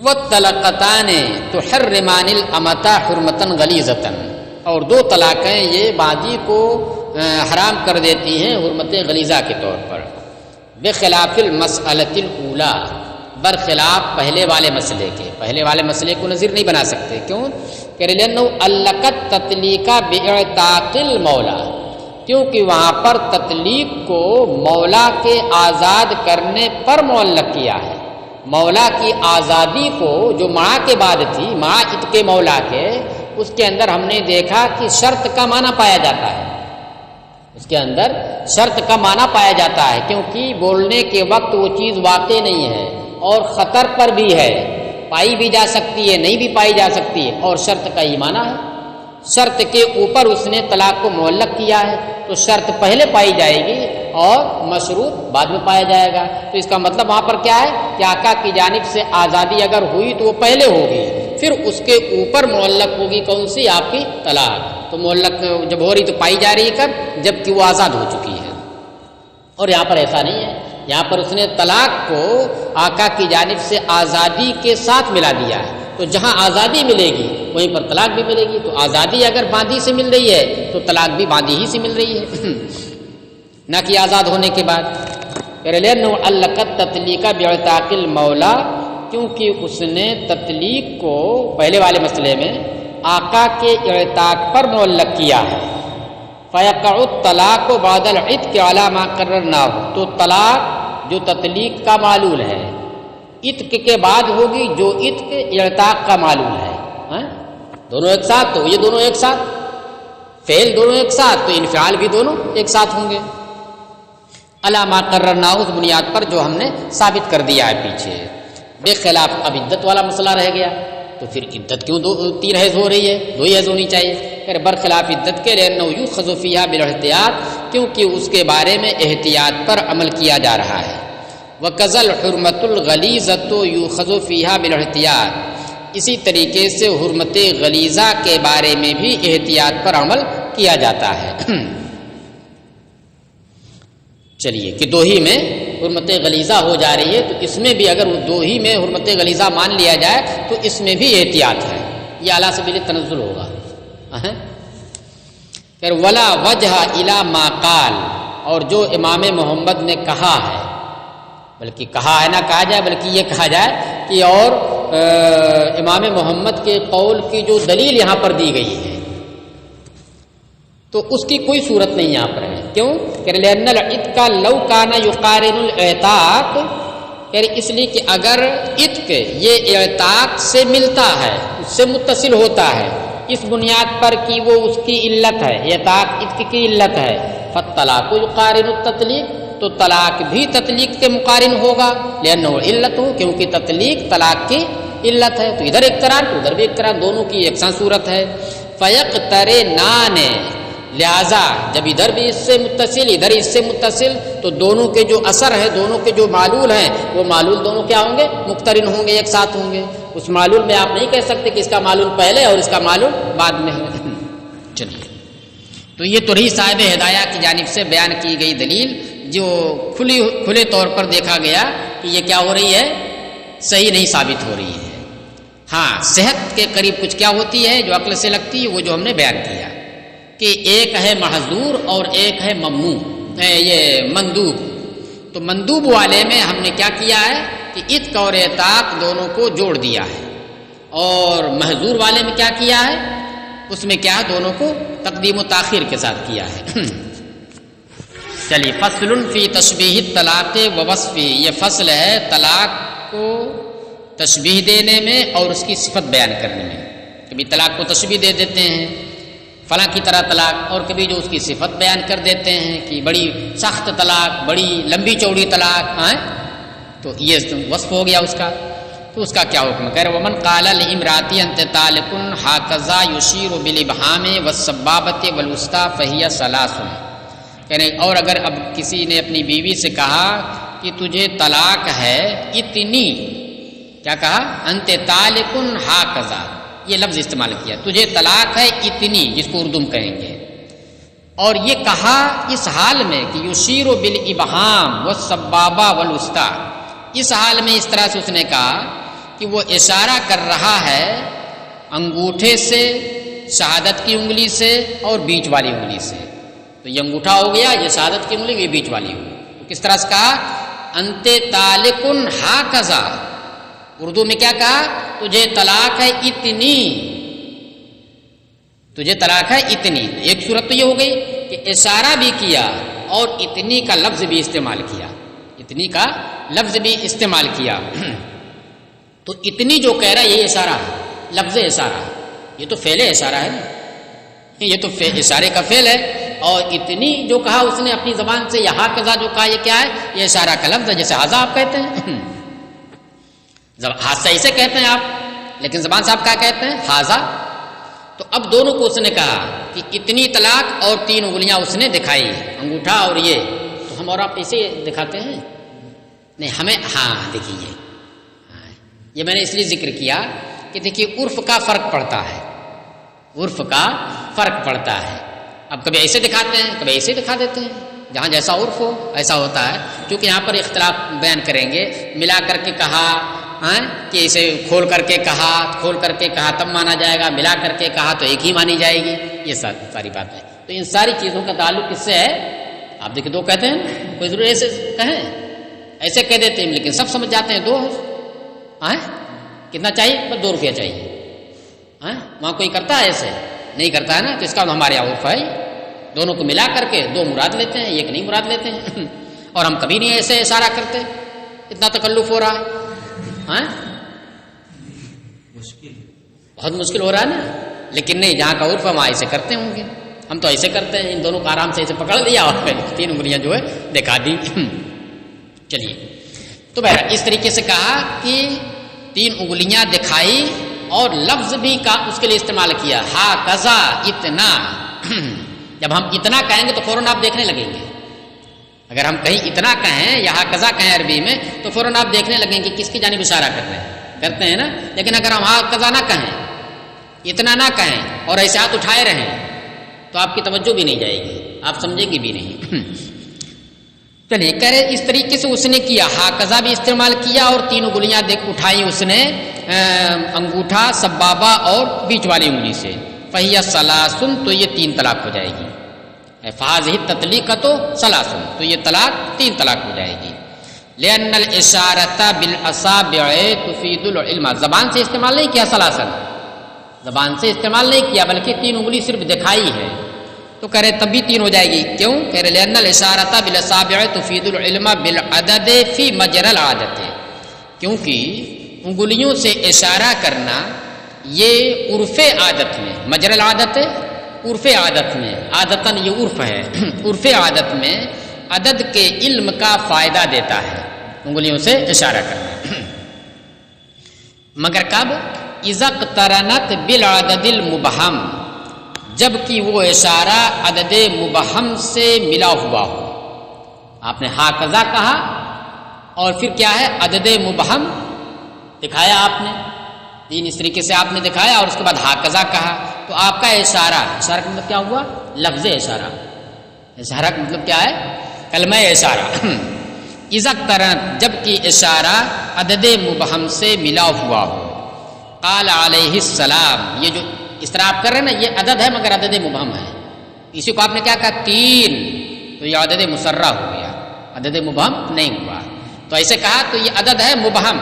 وَالطَّلَقَتَانِ تُحَرِّمَانِ الْأَمَةَ حُرْمَةً غَلِيظَةً، اور 2 طلاقیں یہ باندھی کو حرام کر دیتی ہیں حرمت غلیظہ کے طور پر۔ بخلاف المسألۃ الاولیٰ، برخلاف پہلے والے مسئلے کے، پہلے والے مسئلے کو نظیر نہیں بنا سکتے، کیوں کہ لأنه علق التطلیق باعتاق المولا، کیونکہ وہاں پر تطلیق کو مولا کے آزاد کرنے پر معلق کیا ہے۔ مولا کی آزادی کو جو معا کے بعد تھی، معا عتق مولا کے، اس کے اندر ہم نے دیکھا کہ شرط کا معنی پایا جاتا ہے، اس کے اندر شرط کا معنی پایا جاتا ہے، کیونکہ بولنے کے وقت وہ چیز واقع نہیں ہے اور خطر پر بھی ہے، پائی بھی جا سکتی ہے، نہیں بھی پائی جا سکتی ہے، اور شرط کا ہی معنی ہے۔ شرط کے اوپر اس نے طلاق کو معلق کیا ہے، تو شرط پہلے پائی جائے گی اور مشروط بعد میں پایا جائے گا۔ تو اس کا مطلب وہاں پر کیا ہے کہ آقا کی جانب سے آزادی اگر ہوئی تو وہ پہلے ہوگی، پھر اس کے اوپر معلق ہوگی کون سی؟ آپ کی طلاق۔ تو معلق جب ہو رہی تو پائی جا رہی ہے کب؟ جب کہ وہ آزاد ہو چکی ہے۔ اور یہاں پر ایسا نہیں ہے، یہاں پر اس نے طلاق کو آقا کی جانب سے آزادی کے ساتھ ملا دیا ہے، تو جہاں آزادی ملے گی وہیں پر طلاق بھی ملے گی۔ تو آزادی اگر باندھی سے مل رہی ہے تو طلاق بھی باندھی ہی سے مل رہی ہے نہ کہ آزاد ہونے کے بعد۔ لأنه علق التطلیق باعتاق المولا، کیونکہ اس نے تطلیق کو پہلے والے مسئلے میں آقا کے اعتاق پر معلق کیا ہے۔ فیقع الطلاق بعد العتق علی ما قررناه، تو طلاق جو تطلیق کا معلول ہے عتق کے بعد ہوگی جو عتق اعتاق کا معلول ہے۔ دونوں ایک ساتھ، تو یہ دونوں ایک ساتھ، فعل دونوں ایک ساتھ، تو انفعال بھی دونوں ایک ساتھ ہوں گے علی ما قررناه، اس بنیاد پر جو ہم نے ثابت کر دیا ہے پیچھے۔ بخلاف اب عدت والا مسئلہ رہ گیا، تو پھر عدت کیوں 3 حیض ہو رہی ہے؟ 2 حیض ہونی چاہیے۔ پھر برخلاف عدت کے لأنه یؤخذ فیہا بالاحتیاط، کیونکہ اس کے بارے میں احتیاط پر عمل کیا جا رہا ہے۔ وَكَذَا الْحُرْمَةُ الْغَلِيظَةُ يُؤْخَذُ فِيهَا بِالْاحْتِيَاطِ، اسی طریقے سے حرمت غلیظہ کے بارے میں بھی احتیاط پر عمل کیا جاتا ہے۔ چلیے کہ 2 ہی میں حرمت غلیظہ ہو جا رہی ہے، تو اس میں بھی اگر 2 ہی میں حرمت غلیظہ مان لیا جائے تو اس میں بھی احتیاط ہے، یہ اعلیٰ سبیل تنزل ہوگا۔ کہ ولا وجہ الی ما قال، اور جو امام محمد نے کہا ہے، بلکہ کہا ہے نہ کہا جائے بلکہ یہ کہا جائے کہ اور امام محمد کے قول کی جو دلیل یہاں پر دی گئی ہے تو اس کی کوئی صورت نہیں یہاں پر ہے. کیوں کہ لأن العتق لو کان یقارن الاعتاق، اس لیے کہ اگر عتق یہ اعتاق سے ملتا ہے، اس سے متصل ہوتا ہے اس بنیاد پر کہ وہ اس کی علت ہے، اعتاق عتق کی علت ہے، فالطلاق یقارن التطلیق، تو طلاق بھی تطلیق کے مقارن ہوگا، لأنه علت ہو، کیونکہ تطلیق طلاق کی علت ہے. تو ادھر اقتران تو ادھر بھی اقتران، دونوں کی یکساں صورت ہے. فیقترنان، لہذا جب ادھر بھی اس سے متصل ادھر اس سے متصل تو دونوں کے جو اثر ہے، دونوں کے جو معلول ہیں، وہ معلول دونوں کیا ہوں گے؟ مقترن ہوں گے، ایک ساتھ ہوں گے. اس معلول میں آپ نہیں کہہ سکتے کہ اس کا معلول پہلے اور اس کا معلول بعد میں ہے. چلیے، تو یہ تو رہی صاحب ہدایہ کی جانب سے بیان کی گئی دلیل، جو کھلے طور پر دیکھا گیا کہ یہ کیا ہو رہی ہے؟ صحیح نہیں ثابت ہو رہی ہے. ہاں، صحت کے قریب کچھ کیا ہوتی ہے جو عقل سے لگتی ہے، وہ جو ہم نے بیان کیا کہ ایک ہے محظور اور ایک ہے ممنوع، یہ مندوب. تو مندوب والے میں ہم نے کیا کیا ہے کہ عتق اور اعتاق دونوں کو جوڑ دیا ہے، اور محظور والے میں کیا کیا ہے؟ اس میں کیا دونوں کو تقدیم و تاخیر کے ساتھ کیا ہے. چلیے، فصل فی تشبیہ الطلاق و وصفہ، یہ فصل ہے طلاق کو تشبیہ دینے میں اور اس کی صفت بیان کرنے میں. کبھی طلاق کو تشبیہ دے دیتے ہیں فلاں کی طرح طلاق، اور کبھی جو اس کی صفت بیان کر دیتے ہیں کہ بڑی سخت طلاق، بڑی لمبی چوڑی طلاق، تو یہ وصف ہو گیا اس کا. تو اس کا کیا حکم ہے؟ کہہ رہے ومن قال لامرأة انت طالق هكذا يشير بالابهام والسبابة والوسطى فهي ثلاث. کہنے اور اگر اب کسی نے اپنی بیوی سے کہا کہ تجھے طلاق ہے اتنی، کیا کہا؟ انت طالق هكذا، یہ لفظ استعمال کیا، تجھے طلاق ہے اتنی، جس کو اردو میں کہیں گے. اور یہ کہا اس حال میں کہ یشیر بالابہام والسبابہ والوسطی، اس حال میں اس طرح سے اس نے کہا کہ وہ اشارہ کر رہا ہے انگوٹھے سے، شہادت کی انگلی سے اور بیچ والی انگلی سے. تو یہ انگوٹھا ہو گیا، یہ شہادت کی انگلی، یہ بیچ والی انگلی. تو کس طرح سے کہا؟ انت طالق ہاکذا، اردو میں کیا کہا؟ تجھے طلاق ہے اتنی، تجھے طلاق ہے اتنی. ایک صورت تو یہ ہو گئی کہ اشارہ بھی کیا اور اتنی کا لفظ بھی استعمال کیا، اتنی کا لفظ بھی استعمال کیا. تو اتنی جو کہہ رہا ہے یہ اشارہ ہے، لفظ اشارہ ہے، یہ تو فعل اشارہ ہے نا، یہ تو اشارے کا فعل ہے. اور اتنی جو کہا اس نے اپنی زبان سے، یہاں کذا جو کہا یہ کیا ہے؟ یہ اشارہ کا لفظ ہے. جیسے ہاذا آپ کہتے ہیں، ہاتھ سے اسے کہتے ہیں آپ، لیکن زبان سے آپ کیا کہتے ہیں؟ ہاذا. تو اب دونوں کو اس نے کہا کہ اتنی طلاق اور 3 انگلیاں اس نے دکھائی، انگوٹھا اور یہ. تو ہم اور آپ ایسے دکھاتے ہیں؟ نہیں، ہمیں ہاں دیکھیے، یہ میں نے اس لیے ذکر کیا کہ دیکھیے عرف کا فرق پڑتا ہے، عرف کا فرق پڑتا ہے. اب کبھی ایسے دکھاتے ہیں، کبھی ایسے دکھا دیتے ہیں، جہاں جیسا عرف ہو ایسا ہوتا ہے. کیونکہ یہاں پر اختلاف بیان کریں گے، ملا کر کے کہا کہ اسے کھول کر کے کہا، کھول کر کے کہا تب مانا جائے گا، ملا کر کے کہا تو ایک ہی مانی جائے گی. یہ ساری بات ہے. تو ان ساری چیزوں کا تعلق کس سے ہے؟ آپ دیکھیں 2 کہتے ہیں، کوئی ضرور ایسے کہیں، ایسے کہہ دیتے ہیں لیکن سب سمجھ جاتے ہیں 2. کتنا چاہیے؟ بس 2 روپیہ چاہیے. وہاں کوئی کرتا ہے ایسے؟ نہیں کرتا ہے نا. تو اس کا ہمارے یہاں عرف ہے، دونوں کو ملا کر کے 2 مراد لیتے ہیں، ایک نہیں مراد لیتے ہیں. اور ہم کبھی نہیں ایسے اشارہ کرتے، اتنا تکلف ہو رہا ہے. بہت مشکل ہو رہا ہے نا. لیکن نہیں، جہاں کا عرف ہم ایسے کرتے ہوں گے. ہم تو ایسے کرتے ہیں، ان دونوں کو آرام سے ایسے پکڑ لیا اور 3 انگلیاں جو ہے دکھا دی. چلیے، تو بہرحال اس طریقے سے کہا کہ 3 انگلیاں دکھائی اور لفظ بھی کا اس کے لیے استعمال کیا، ہا کذا اتنا. جب ہم اتنا کہیں گے تو فوراً آپ دیکھنے لگیں گے. اگر ہم کہیں اتنا کہیں یا ہا کذا کہیں عربی میں تو فوراً آپ دیکھنے لگیں گے کس کی جانب اشارہ کرتے ہیں نا. لیکن اگر ہم ہا کذا نہ کہیں، اتنا نہ کہیں اور ایسے ہاتھ اٹھائے رہیں تو آپ کی توجہ بھی نہیں جائے گی، آپ سمجھیں گے بھی نہیں. چلیے، کہہ رہے اس طریقے سے اس نے کیا، ہا کذا بھی استعمال کیا اور 3 انگلیاں اٹھائی اس نے، انگوٹھا، سبابہ اور بیچ والی انگلی سے. فہی ثلاثن تو یہ 3 طلاق ہو جائے گی. فہذہ تطلیقۃ ثلاث تو یہ طلاق 3 طلاق ہو جائے گی. لأن الاشارۃ بالاصابع تفید العلم، زبان سے استعمال نہیں کیا ثلاثن، زبان سے استعمال نہیں کیا بلکہ 3 انگلی صرف دکھائی ہے، تو کہہ رہے تب بھی 3 ہو جائے گی. کیوں؟ کہہ رہے لأن الاشارۃ بالاصابع تفید العلم بالعدد فی مجرى العادۃ، کیونکہ انگلیوں سے اشارہ کرنا یہ عرف عادت میں، مجرى العادت عرف عادت میں، عادتاً یہ عرف ہے، عرف عادت میں عدد کے علم کا فائدہ دیتا ہے انگلیوں سے اشارہ کرنا. مگر کب؟ اذا اقترنت بالعدد المبہم، جب کہ وہ اشارہ عدد مبہم سے ملا ہوا ہو. آپ نے ہاکذا کہا اور پھر کیا ہے عدد مبہم دکھایا آپ نے، 3 اس طریقے سے آپ نے دکھایا اور اس کے بعد ہاکذا کہا، تو آپ کا اشارہ کا مطلب کیا ہوا؟ لفظ اشارہ. اشارہ کا مطلب کیا ہے؟ کلمہ اشارہ. اذا اقترنت، جب کہ اشارہ عدد مبہم سے ملا ہوا ہو. قال علیہ السلام، یہ جو اس طرح آپ کر رہے ہیں نا یہ عدد ہے مگر عدد مبہم ہے. اسی کو آپ نے کیا کہا 3، تو یہ عدد مسرہ ہو گیا، عدد مبہم نہیں ہوا. تو ایسے کہا تو یہ عدد ہے مبہم،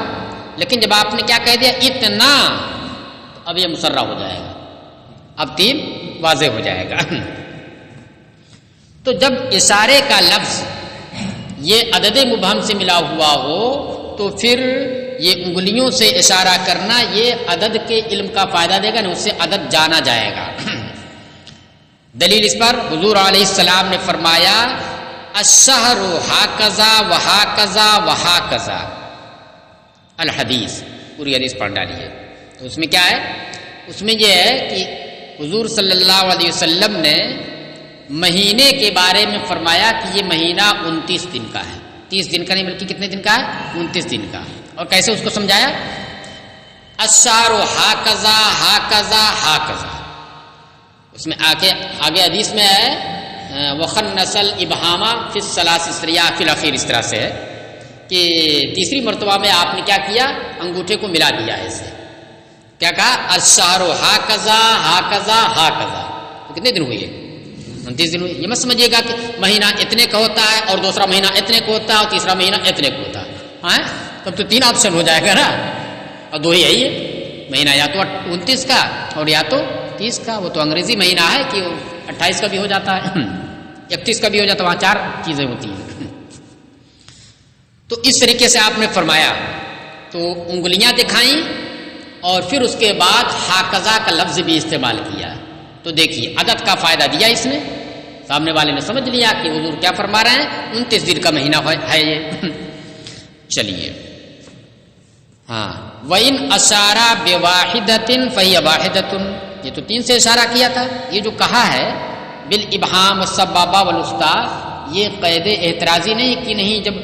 لیکن جب آپ نے کیا کہہ دیا اتنا، تو اب یہ مسرہ ہو جائے گا، اب 3 واضح ہو جائے گا. تو جب اشارے کا لفظ یہ عدد مبہم سے ملا ہوا ہو تو پھر یہ انگلیوں سے اشارہ کرنا یہ عدد کے علم کا فائدہ دے گا، اس سے عدد جانا جائے گا. دلیل اس پر حضور علیہ السلام نے فرمایا الشہر ہاکذا وہاکذا وہاکذا الحدیث، پوری حدیث پڑھ ڈالیے. تو اس میں کیا ہے؟ اس میں یہ ہے کہ حضور صلی اللہ علیہ وسلم نے مہینے کے بارے میں فرمایا کہ یہ مہینہ 29 دن کا ہے، 30 دن کا نہیں بلکہ کتنے دن کا ہے؟ 29 دن کا. اور کیسے اس کو سمجھایا؟ الشہر ہاکذا ہاکذا ہاکذا. اس میں آگے حدیث میں ہے وخنس الابہام فی الثلاث اسریاء فی الاخیر، اس طرح سے ہے کہ تیسری مرتبہ میں آپ نے کیا کیا؟ انگوٹھے کو ملا دیا ہے. اسے کیا کہا؟ الشہر ہاکذا ہاکذا ہاکذا. تو کتنے دن ہوئے؟ 29 دن ہوئے. یہ مت سمجھیے گا کہ مہینہ اتنے کا ہوتا ہے اور دوسرا مہینہ اتنے کا ہوتا ہے اور تیسرا مہینہ اتنے کا ہوتا ہے. ہاں تب تو 3 آپشن ہو جائے گا نا، اور 2 ہی ہے یہ مہینہ، یا تو 29 کا اور یا تو 30 کا. وہ تو انگریزی مہینہ ہے کہ 28 کا بھی ہو جاتا ہے، 31 کا بھی ہو جاتا ہے، وہاں 4 چیزیں ہوتی ہیں. تو اس طریقے سے آپ نے فرمایا، تو انگلیاں دکھائیں اور پھر اس کے بعد ہاکذا کا لفظ بھی استعمال کیا. تو دیکھیے عدد کا فائدہ دیا اس نے، سامنے والے نے سمجھ لیا کہ حضور کیا فرما رہے ہیں، 29 دن کا مہینہ ہے یہ. چلیے ہاں وَإِنْ أَشَارَ بِوَاحِدَةٍ فَهِيَ وَاحِدَةٌ، یہ تو 3 سے اشارہ کیا تھا. یہ جو کہا ہے بالابہام والسبابہ والوسطیٰ، یہ قید اعتراضی نہیں کہ نہیں جب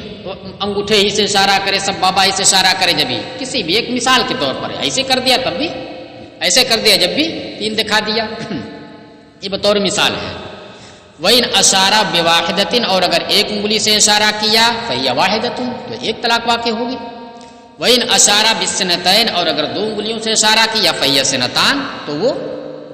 انگوٹھے ہی سے اشارہ کرے سبابہ ہی سے اشارہ کرے، جب بھی کسی بھی ایک مثال کے طور پر ایسے کر دیا تب بھی، ایسے کر دیا جب بھی 3 دکھا دیا. یہ بطور مثال ہے. وَإِنْ أَشَارَ بِوَاحِدَةٍ، اور اگر ایک انگلی سے اشارہ کیا فَهِيَ وَاحِدَةٌ، تو 1 طلاق واقع ہوگی. وَإِنْ أَشَارَ بِالسِّنَتَيْنِ، اور اگر 2 انگلیوں سے اشارہ کیا فَهِيَ سِنَتَانِ، تو وہ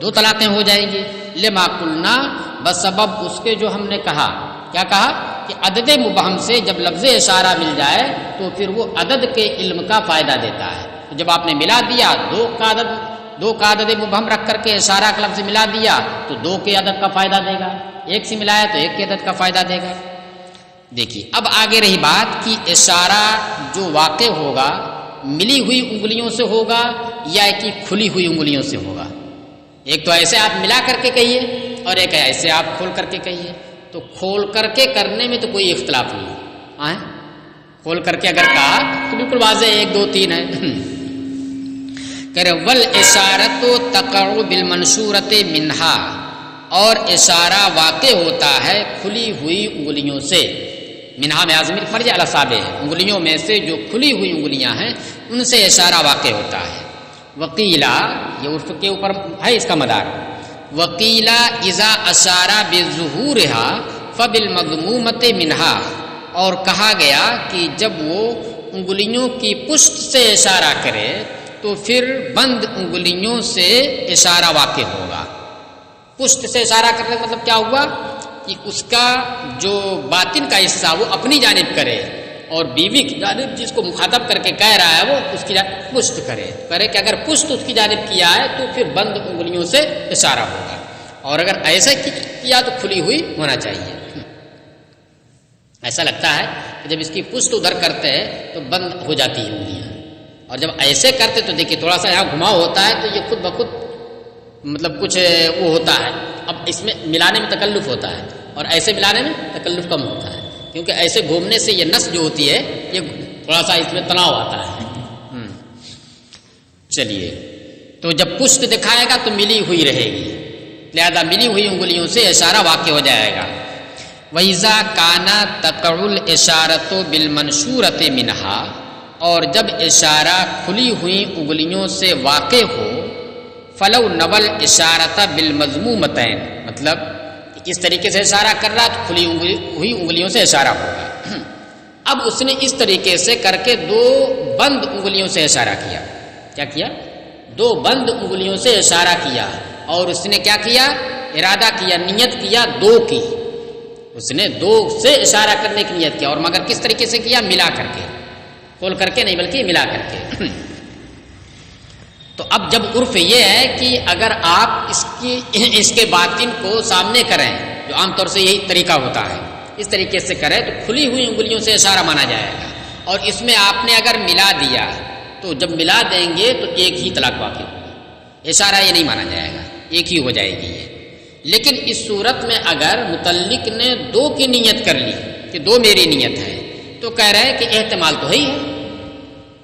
2 طلاقیں ہو جائیں گی. لِمَا قُلْنَا، بسبب اس کے جو ہم نے کہا. کیا کہا؟ کہ عدد مبہم سے جب لفظ اشارہ مل جائے تو پھر وہ عدد کے علم کا فائدہ دیتا ہے. تو جب آپ نے ملا دیا 2 کا عدد مبہم رکھ کر کے اشارہ کا لفظ ملا دیا تو 2 کے عدد کا فائدہ دے گا، 1 سے ملایا تو 1 کے عدد کا فائدہ دے گا. دیکھیے اب آگے رہی بات کہ اشارہ جو واقع ہوگا ملی ہوئی انگلیوں سے ہوگا یا کہ کھلی ہوئی انگلیوں سے ہوگا. ایک تو ایسے آپ ملا کر کے کہیے اور ایک ایسے آپ کھول کر کے کہیے. تو کھول کر کے کرنے میں تو کوئی اختلاف نہیں ہے. کھول کر کے اگر کہا تو بالکل واضح 1 2 3 ہے. کہہ رہے والاشارۃ تقع بالمنشورۃ منہا، اور اشارہ واقع ہوتا ہے کھلی ہوئی انگلیوں سے. منہا میں آزمی فرض الاصابع ہے، انگلیوں میں سے جو کھلی ہوئی انگلیاں ہیں ان سے اشارہ واقع ہوتا ہے. وقیلا، یہ عرف کے اوپر ہے اس کا مدار. وقیلا اذا اشارہ بظہورھا فبالمضمومۃ منہا، اور کہا گیا کہ جب وہ انگلیوں کی پشت سے اشارہ کرے تو پھر بند انگلیوں سے اشارہ واقع ہوگا. پشت سے اشارہ کرنے کا مطلب کیا ہوا کہ اس کا جو باطن کا حصہ وہ اپنی جانب کرے اور بیوی کی جانب جس کو مخاطب کر کے کہہ رہا ہے وہ اس کی جانب پشت کرے، کرے کہ اگر پشت اس کی جانب کیا ہے تو پھر بند انگلیوں سے اشارہ ہوگا، اور اگر ایسا کیا تو کھلی ہوئی ہونا چاہیے۔ ایسا لگتا ہے کہ جب اس کی پشت ادھر کرتے ہیں تو بند ہو جاتی ہیں انگلیاں، اور جب ایسے کرتے تو دیکھیے تھوڑا سا یہاں گھماؤ ہوتا ہے تو یہ خود بخود مطلب کچھ وہ ہوتا ہے، اب اس میں ملانے میں تکلف ہوتا ہے اور ایسے ملانے میں تکلف کم ہوتا ہے، کیونکہ ایسے گھومنے سے یہ نس جو ہوتی ہے یہ تھوڑا سا اس میں تناؤ آتا ہے۔ چلیے، تو جب پشت دکھائے گا تو ملی ہوئی رہے گی، لہذا ملی ہوئی انگلیوں سے اشارہ واقع ہو جائے گا۔ وَإِذَا كَانَ تَقَعُ الْإِشَارَةُ بِالْمَنْشُورَةِ مِنْهَا، اور جب اشارہ کھلی ہوئی انگلیوں سے واقع ہو، فَلَوْ نَوَى الْإِشَارَةَ بِالْمَضْمُومَتَيْنِ، مطلب اس طریقے سے اشارہ کر رہا تو کھلی ہوئی انگلیوں سے اشارہ ہوگا۔ اب اس نے اس طریقے سے کر کے دو بند انگلیوں سے اشارہ کیا، کیا کیا؟ دو بند انگلیوں سے اشارہ کیا، اور اس نے کیا کیا؟ ارادہ کیا، نیت کیا دو کی، اس نے دو سے اشارہ کرنے کی نیت کیا، اور مگر کس طریقے سے کیا؟ ملا کر کے، کھول کر کے نہیں بلکہ ملا کر کے۔ تو اب جب عرف یہ ہے کہ اگر آپ اس کے باطن کو سامنے کریں، جو عام طور سے یہی طریقہ ہوتا ہے، اس طریقے سے کریں تو کھلی ہوئی انگلیوں سے اشارہ مانا جائے گا، اور اس میں آپ نے اگر ملا دیا تو جب ملا دیں گے تو ایک ہی طلاق واقع ہوگی، اشارہ یہ نہیں مانا جائے گا، ایک ہی ہو جائے گی یہ۔ لیکن اس صورت میں اگر متعلق نے دو کی نیت کر لی کہ دو میری نیت ہے، تو کہہ رہے ہیں کہ احتمال تو ہے ہی ہے،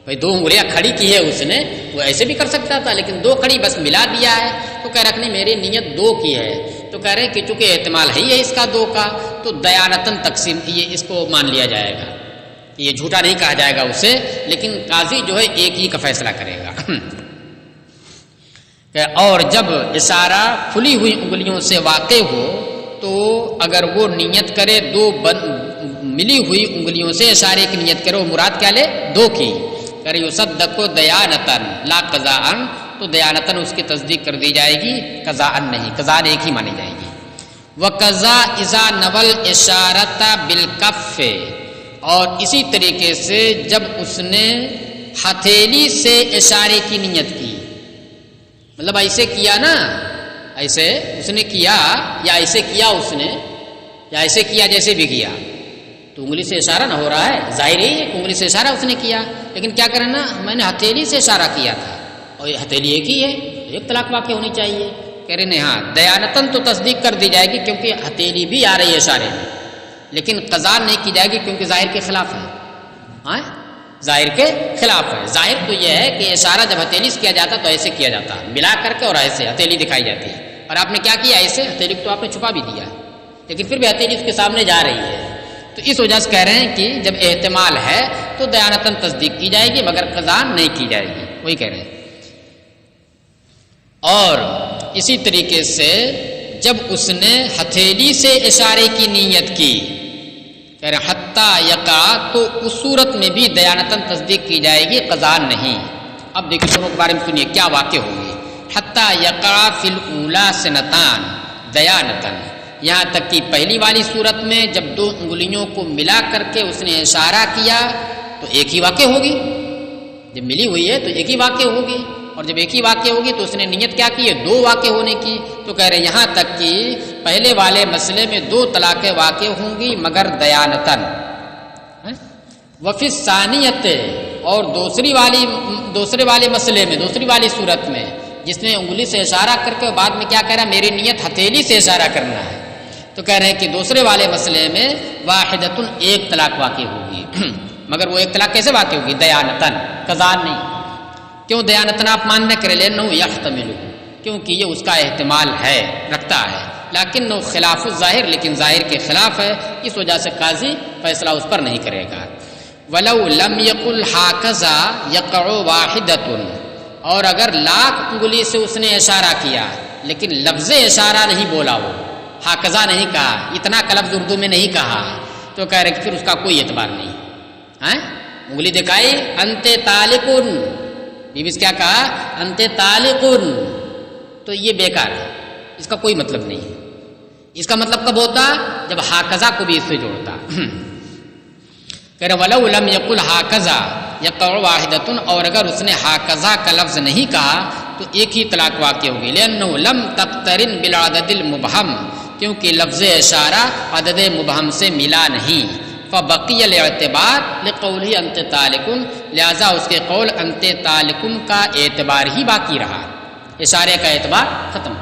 بھائی دو انگلیاں کھڑی کی ہے اس نے، وہ ایسے بھی کر سکتا تھا، لیکن دو کھڑی بس ملا دیا ہے تو کہہ رکھنی میری نیت دو کی ہے، تو کہہ رہے ہیں کہ چونکہ احتمال ہے ہی ہے اس کا دو کا، تو دیانتاً تقسیم یہ اس کو مان لیا جائے گا، یہ جھوٹا نہیں کہا جائے گا اسے، لیکن قاضی جو ہے ایک ہی کا فیصلہ کرے گا۔ اور جب اشارہ کھلی ہوئی انگلیوں سے واقع ہو تو اگر وہ نیت کرے دو ملی ہوئی انگلیوں سے اشارے کی نیت کرے، وہ مراد کیا لے؟ دو کی، کرے یصدق دیانتاً لا قضاءً، تو دیانتاً اس کی تصدیق کر دی جائے گی، قضاءً نہیں، قضاءً ایک ہی مانی جائے گی۔ وَقَضَا إِذَا نَوَى الْإِشَارَةَ بِالْكَفِّ، اور اسی طریقے سے جب اس نے ہتھیلی سے اشارے کی نیت کی، مطلب ایسے کیا نا، ایسے اس نے کیا یا ایسے کیا اس نے یا ایسے کیا جیسے بھی کیا، تو انگلی سے اشارہ نہ ہو رہا ہے، ظاہر ہی ہے کہ انگلی سے اشارہ اس نے کیا، لیکن کیا کریں نا، میں نے ہتھیلی سے اشارہ کیا تھا اور یہ ہتھیلی ایک ہی ہے، ایک طلاق واقع ہونی چاہیے۔ کہہ رہے ہیں ہاں دیانتاً تو تصدیق کر دی جائے گی کیونکہ ہتھیلی بھی آ رہی ہے اشارے میں، لیکن قضا نہیں کی جائے گی کیونکہ ظاہر کے خلاف ہے، ہاں ظاہر کے خلاف ہے۔ ظاہر تو یہ ہے کہ اشارہ جب ہتھیلی سے کیا جاتا تو ایسے کیا جاتا، ملا کر کے اور ایسے ہتھیلی دکھائی جاتی ہے، اور آپ نے کیا کیا؟ ایسے ہتھیلی کو تو آپ نے چھپا بھی دیا، لیکن پھر بھی ہتھیلی اس کے سامنے جا رہی ہے، تو اس وجہ سے کہہ رہے ہیں کہ جب احتمال ہے تو دیانتاً تصدیق کی جائے گی مگر قضا نہیں کی جائے گی، وہی کہہ رہے ہیں۔ اور اسی طریقے سے جب اس نے ہتھیلی سے اشارے کی نیت کی، کہہ رہے حتی یقع، تو اس صورت میں بھی دیانتاً تصدیق کی جائے گی، قضا نہیں۔ اب دیکھیں دونوں کے بارے میں سنیے کیا واقع ہوگی۔ حتی یقع فی الاولی سنتان دیانتاً، یہاں تک کہ پہلی والی صورت میں جب دو انگلیوں کو ملا کر کے اس نے اشارہ کیا تو ایک ہی واقع ہوگی، جب ملی ہوئی ہے تو ایک ہی واقع ہوگی، اور جب ایک ہی واقع ہوگی تو اس نے نیت کیا کی ہے؟ دو واقع ہونے کی، تو کہہ رہے یہاں تک کہ پہلے والے مسئلے میں دو طلاقیں واقع ہوں گی مگر دیانتاً۔ وفی الثانیۃ، اور دوسرے والے مسئلے میں، دوسری والی صورت میں جس نے انگلی سے اشارہ کر کے بعد میں کیا کہہ رہا ہے؟ میری نیت ہتھیلی سے اشارہ کرنا ہے، تو کہہ رہے ہیں کہ دوسرے والے مسئلے میں واحدۃ، ایک طلاق واقع ہوگی، مگر وہ ایک طلاق کیسے واقع ہوگی؟ دیانتاً، قضا نہیں۔ کیوں دیانتاً آپ مان نہ کرے؟ لأنه يحتمل، کیونکہ یہ اس کا احتمال ہے، رکھتا ہے، لیکنه خلاف الظاہر، لیکن ظاہر کے خلاف ہے، اس وجہ سے قاضی فیصلہ اس پر نہیں کرے گا۔ ولو لم يقل هكذا يقع واحدۃ، اور اگر لاکھ انگلی سے اس نے اشارہ کیا لیکن لفظ اشارہ نہیں بولا، وہ ہاکذا نہیں کہا، اتنا کا لفظ اردو میں نہیں کہا، تو کہہ رہے کہ پھر اس کا کوئی اعتبار نہیں ہے۔ انگلی دکھائی انت طالقن، بیوی سے کیا کہا؟ انت طالقن، تو یہ بیکار ہے، اس کا کوئی مطلب نہیں ہے. اس کا مطلب کب ہوتا؟ جب ہاکذا کو بھی اس سے جوڑتا. کہ ولو لم یقل ہاکذا یقع واحدۃ، اور اگر اس نے ہاکذا کا لفظ نہیں کہا تو ایک ہی طلاق واقع ہوگی. لأنه لم تقترن بالعدد المبہم، کیونکہ لفظ اشارہ عدد مبہم سے ملا نہیں. فبقی الاعتبار لقولہ انت طالق، لہذا اس کے قول انت طالق کا اعتبار ہی باقی رہا، اشارے کا اعتبار ختم.